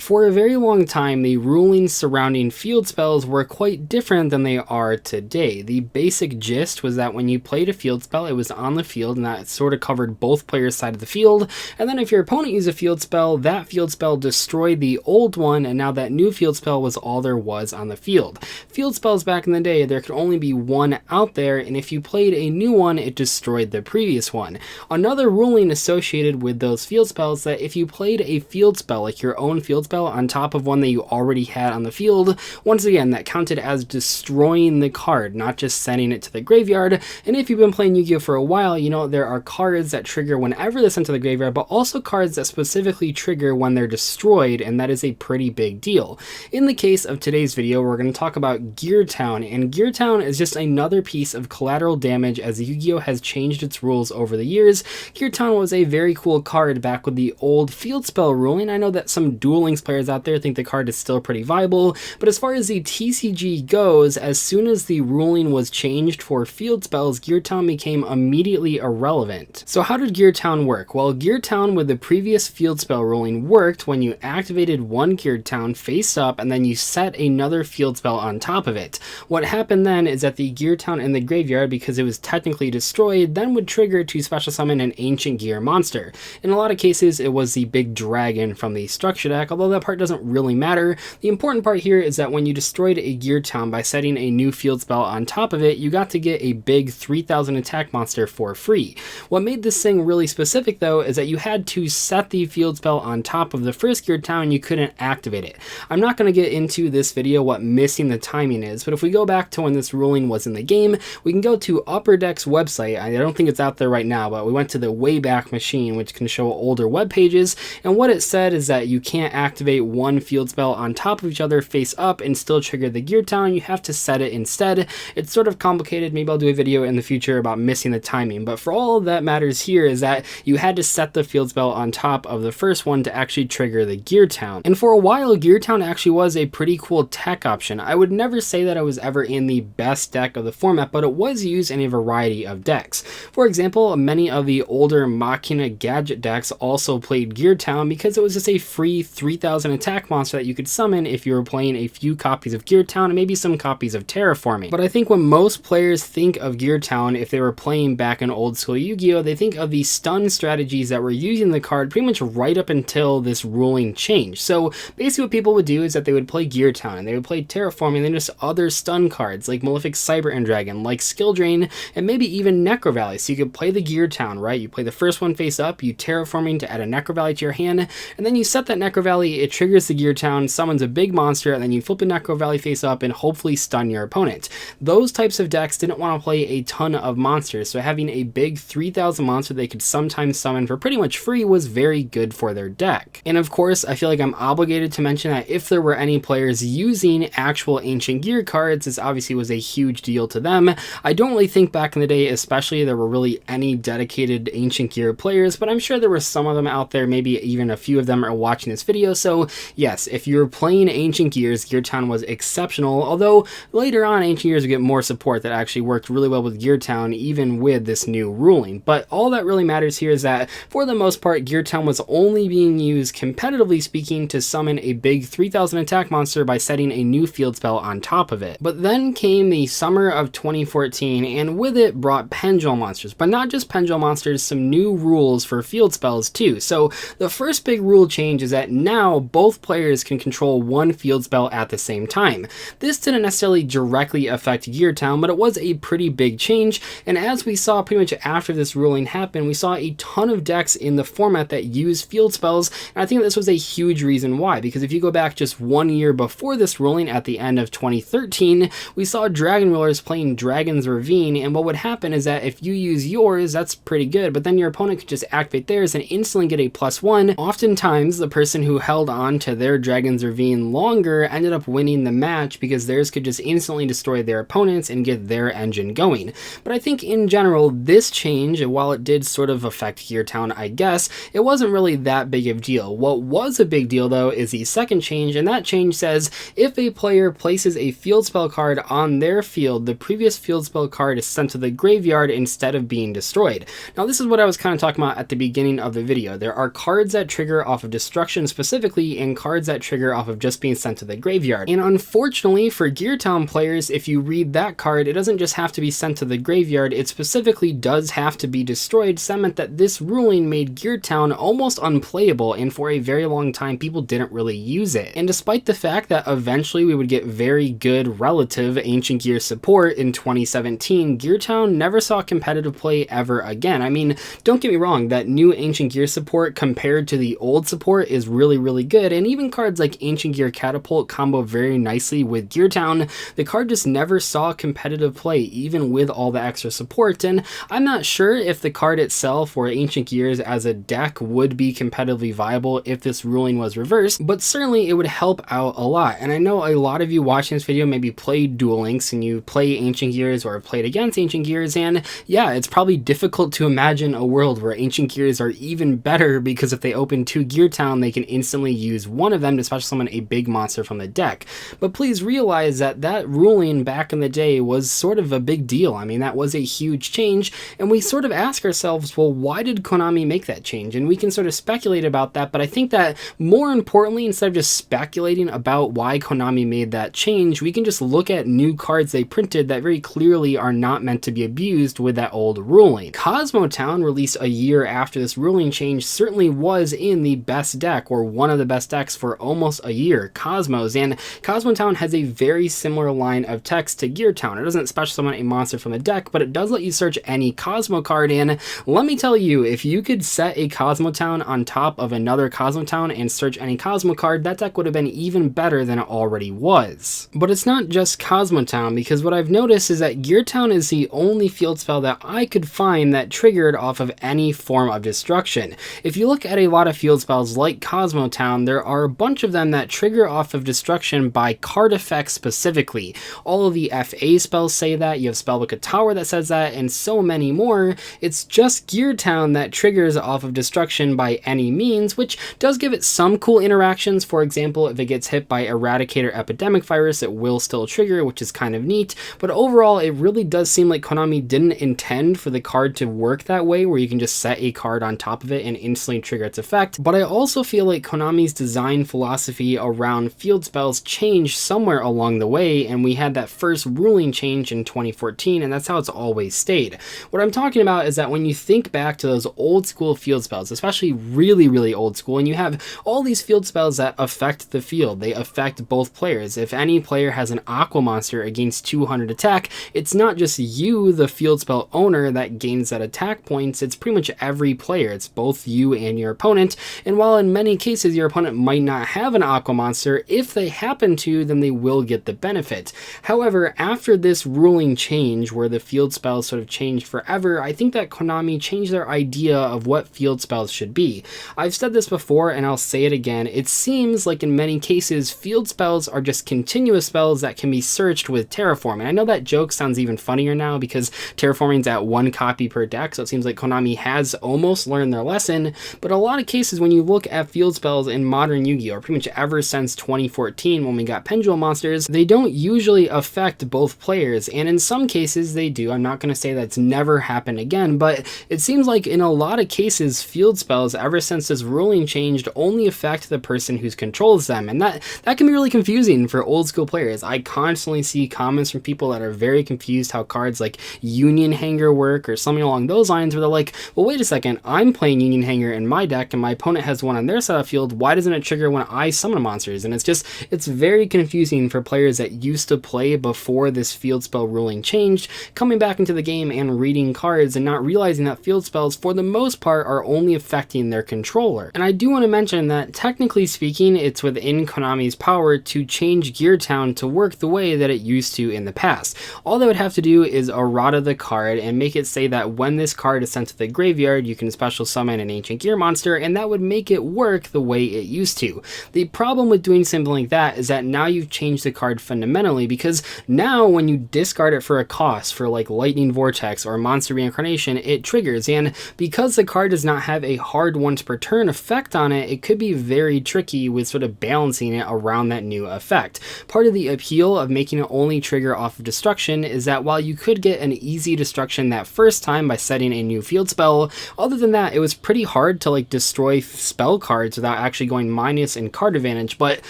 For a very long time, the rulings surrounding field spells were quite different than they are today. The basic gist was that when you played a field spell, it was on the field, and that sort of covered both players' side of the field. And then if your opponent used a field spell, that field spell destroyed the old one, and now that new field spell was all there was on the field. Field spells back in the day, there could only be one out there, and if you played a new one, it destroyed the previous one. Another ruling associated with those field spells that if you played a field spell, like your own field spell, on top of one that you already had on the field, once again, that counted as destroying the card, not just sending it to the graveyard. And if you've been playing Yu-Gi-Oh for a while, you know there are cards that trigger whenever they're sent to the graveyard, but also cards that specifically trigger when they're destroyed, and that is a pretty big deal. In the case of today's video, we're going to talk about Geartown, and Geartown is just another piece of collateral damage as Yu-Gi-Oh has changed its rules over the years. Geartown was a very cool card back with the old field spell ruling. I know that some Duel Links players out there think the card is still pretty viable, but as far as the TCG goes, as soon as the ruling was changed for field spells, Geartown became immediately irrelevant. So how did Geartown work? Well, Geartown with the previous field spell ruling worked when you activated one Geartown face up and then you set another field spell on top of it. What happened then is that the Geartown in the graveyard, because it was technically destroyed, then would trigger to special summon an Ancient Gear monster. In a lot of cases, it was the big dragon from the structure deck, although that part doesn't really matter. The important part here is that when you destroyed a Geartown by setting a new field spell on top of it, you got to get a big 3000 attack monster for free. What made this thing really specific though is that you had to set the field spell on top of the first Geartown, you couldn't activate it. I'm not going to get into this video what missing the timing is, but if we go back to when this ruling was in the game, we can go to Upper Deck's website. I don't think it's out there right now, but we went to the Wayback Machine, which can show older web pages, and what it said is that you can't activate one field spell on top of each other face up and still trigger the Geartown. You have to set it instead. It's sort of complicated. Maybe I'll do a video in the future about missing the timing, but for all that matters here is that you had to set the field spell on top of the first one to actually trigger the Geartown. And for a while, Geartown actually was a pretty cool tech option. I would never say that it was ever in the best deck of the format, but it was used in a variety of decks. For example, many of the older Machina gadget decks also played Geartown because it was just a free 3000 attack monster that you could summon if you were playing a few copies of Geartown and maybe some copies of Terraforming. But I think when most players think of Geartown, if they were playing back in old school Yu-Gi-Oh, they think of the stun strategies that were using the card pretty much right up until this ruling changed. So basically what people would do is that they would play Geartown and they would play Terraforming and then just other stun cards like Malefic Cyber End Dragon, like Skill Drain, and maybe even Necro Valley. So you could play the Geartown, right? You play the first one face up, you Terraforming to add a Necro Valley to your hand, and then you set that Necro Valley, it triggers the Geartown, summons a big monster, and then you flip the Necro Valley face up and hopefully stun your opponent. Those types of decks didn't want to play a ton of monsters, so having a big 3000 monster they could sometimes summon for pretty much free was very good for their deck. And of course, I feel like I'm obligated to mention that if there were any players using actual Ancient Gear cards, this obviously was a huge deal to them. I don't really think back in the day, especially, there were really any dedicated Ancient Gear players, but I'm sure there were some of them out there, maybe even a few of them are watching this video. So yes, if you're playing Ancient Gears, Geartown was exceptional, although later on Ancient Gears would get more support that actually worked really well with Geartown, even with this new ruling. But all that really matters here is that for the most part, Geartown was only being used, competitively speaking, to summon a big 3000 attack monster by setting a new field spell on top of it. But then came the summer of 2014, and with it brought Pendulum monsters, but not just Pendulum monsters, some new rules for field spells too. So the first big rule change is that now both players can control one field spell at the same time. This didn't necessarily directly affect Geartown, but it was a pretty big change, and as we saw pretty much after this ruling happened, we saw a ton of decks in the format that use field spells, and I think this was a huge reason why, because if you go back just 1 year before this ruling at the end of 2013, we saw Dragon Rulers playing Dragon's Ravine, and what would happen is that if you use yours, that's pretty good, but then your opponent could just activate theirs and instantly get a +1. Oftentimes, the person who held on to their Dragon's Ravine longer ended up winning the match because theirs could just instantly destroy their opponents and get their engine going. But I think in general, this change, while it did sort of affect Geartown, I guess, it wasn't really that big of a deal. What was a big deal though is the second change, and that change says if a player places a field spell card on their field, the previous field spell card is sent to the graveyard instead of being destroyed. Now this is what I was kind of talking about at the beginning of the video. There are cards that trigger off of destruction specifically specifically in cards that trigger off of just being sent to the graveyard. And unfortunately for Geartown players, if you read that card, it doesn't just have to be sent to the graveyard, it specifically does have to be destroyed. So that meant that this ruling made Geartown almost unplayable, and for a very long time people didn't really use it. And despite the fact that eventually we would get very good relative Ancient Gear support in 2017, Geartown never saw competitive play ever again. I mean, don't get me wrong, that new Ancient Gear support compared to the old support is really good, and even cards like Ancient Gear Catapult combo very nicely with Geartown. The card just never saw competitive play even with all the extra support, and I'm not sure if the card itself or Ancient Gears as a deck would be competitively viable if this ruling was reversed, but certainly it would help out a lot. And I know a lot of you watching this video maybe played Duel Links and you play Ancient Gears or played against Ancient Gears, and yeah, it's probably difficult to imagine a world where Ancient Gears are even better, because if they open 2 Geartown, they can instantly use one of them to special summon a big monster from the deck. But please realize that that ruling back in the day was sort of a big deal. I mean, that was a huge change, and we sort of ask ourselves, well, why did Konami make that change? And we can sort of speculate about that, but I think that more importantly, instead of just speculating about why Konami made that change, we can just look at new cards they printed that very clearly are not meant to be abused with that old ruling. Cosmo Town, released a year after this ruling change, certainly was in the best deck, or one of the best decks for almost a year, Cosmos, and Cosmo Town has a very similar line of text to Geartown. It doesn't special summon a monster from the deck, but it does let you search any Cosmo card, and let me tell you, if you could set a Cosmo Town on top of another Cosmo Town and search any Cosmo card, that deck would have been even better than it already was. But it's not just Cosmo Town, because what I've noticed is that Geartown is the only field spell that I could find that triggered off of any form of destruction. If you look at a lot of field spells like Cosmo Town, there are a bunch of them that trigger off of destruction by card effects specifically. All of the FA spells say that, you have Spellbook Tower that says that, and so many more. It's just Geartown that triggers off of destruction by any means, which does give it some cool interactions. For example, if it gets hit by Eradicator Epidemic Virus, it will still trigger, which is kind of neat, but overall it really does seem like Konami didn't intend for the card to work that way, where you can just set a card on top of it and instantly trigger its effect. But I also feel like Konami's design philosophy around field spells changed somewhere along the way, and we had that first ruling change in 2014, and that's how it's always stayed. What I'm talking about is that when you think back to those old school field spells, especially really old school, and you have all these field spells that affect the field, they affect both players. If any player has an Aqua monster against 200 attack, it's not just you, the field spell owner, that gains that attack points, it's pretty much every player. It's both you and your opponent, and while in many cases your opponent might not have an Aqua monster, if they happen to, then they will get the benefit. However, after this ruling change, where the field spells sort of changed forever, I think that Konami changed their idea of what field spells should be. I've said this before and I'll say it again, it seems like in many cases field spells are just continuous spells that can be searched with Terraform, and I know that joke sounds even funnier now because Terraforming's at 1 copy per deck, so it seems like Konami has almost learned their lesson, but a lot of cases when you look at field spells in modern Yu-Gi-Oh!, or pretty much ever since 2014 when we got Pendulum monsters, they don't usually affect both players, and in some cases they do. I'm not going to say that's never happened again, but it seems like in a lot of cases field spells ever since this ruling changed only affect the person who controls them, and that can be really confusing for old school players. I constantly see comments from people that are very confused how cards like Union Hanger work or something along those lines, where they're like, well, wait a second, I'm playing Union Hanger in my deck and my opponent has one on their side of the field, why doesn't it trigger when I summon monsters? And it's very confusing for players that used to play before this field spell ruling changed, coming back into the game and reading cards and not realizing that field spells for the most part are only affecting their controller. And I do want to mention that technically speaking, it's within Konami's power to change Geartown to work the way that it used to in the past. All they would have to do is errata the card and make it say that when this card is sent to the graveyard, you can special summon an Ancient Gear monster, and that would make it work the way it used to. The problem with doing something like that is that now you've changed the card fundamentally, because now when you discard it for a cost, for like Lightning Vortex or Monster Reincarnation, it triggers, and because the card does not have a hard once per turn effect on it, it could be very tricky with sort of balancing it around that new effect. Part of the appeal of making it only trigger off of destruction is that while you could get an easy destruction that first time by setting a new field spell, other than that it was pretty hard to like destroy spell cards without actually actually going minus in card advantage, but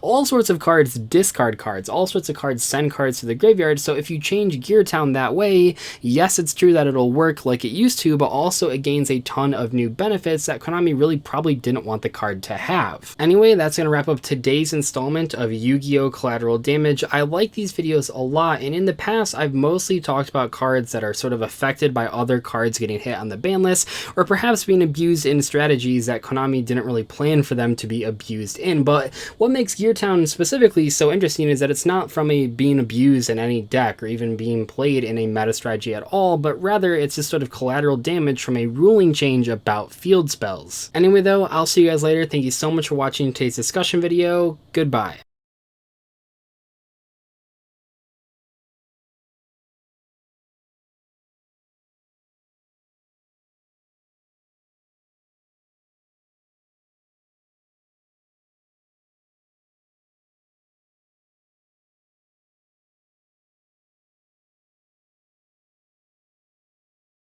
all sorts of cards discard cards, all sorts of cards send cards to the graveyard. So if you change Geartown that way, yes, it's true that it'll work like it used to, but also it gains a ton of new benefits that Konami really probably didn't want the card to have. Anyway, that's going to wrap up today's installment of Yu-Gi-Oh! Collateral Damage. I like these videos a lot, and in the past I've mostly talked about cards that are sort of affected by other cards getting hit on the ban list, or perhaps being abused in strategies that Konami didn't really plan for them to be abused in. But what makes Geartown specifically so interesting is that it's not from being abused in any deck or even being played in a meta strategy at all, but rather it's just sort of collateral damage from a ruling change about field spells. Anyway though, I'll see you guys later. Thank you so much for watching today's discussion video. Goodbye.